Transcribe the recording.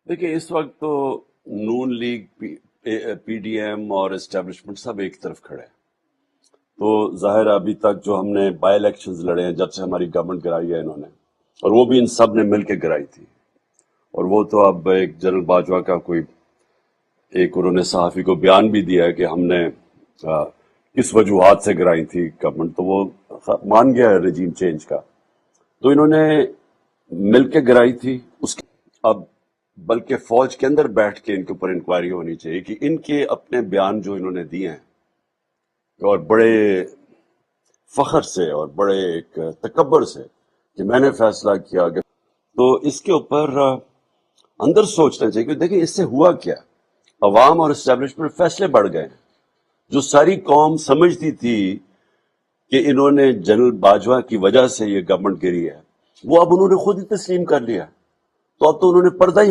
دیکھیں اس وقت تو نون لیگ پی ڈی ایم اور اسٹیبلشمنٹ سب ایک طرف کھڑے ہیں. تو ظاہر ہے ابھی تک جو ہم نے بائی الیکشنز لڑے ہیں جب سے ہماری گورنمنٹ گرائی ہے انہوں نے، اور وہ بھی ان سب نے مل کے گرائی تھی. اور وہ تو اب ایک جنرل باجوہ کا کوئی ایک انہوں نے صحافی کو بیان بھی دیا ہے کہ ہم نے کس وجوہات سے گرائی تھی گورنمنٹ، تو وہ مان گیا ہے رجیم چینج کا. تو انہوں نے مل کے گرائی تھی. اس کے اب بلکہ فوج کے اندر بیٹھ کے ان کے اوپر انکوائری ہونی چاہیے کہ ان کے اپنے بیان جو انہوں نے دیے ہیں اور بڑے فخر سے اور بڑے ایک تکبر سے کہ میں نے فیصلہ کیا کہ، تو اس کے اوپر اندر سوچنا چاہیے کہ دیکھیں اس سے ہوا کیا. عوام اور اسٹیبلشمنٹ فیصلے بڑھ گئے ہیں. جو ساری قوم سمجھتی تھی کہ انہوں نے جنرل باجوہ کی وجہ سے یہ گورنمنٹ گری ہے، وہ اب انہوں نے خود ہی تسلیم کر لیا. تو اب تو انہوں نے پردہ ہی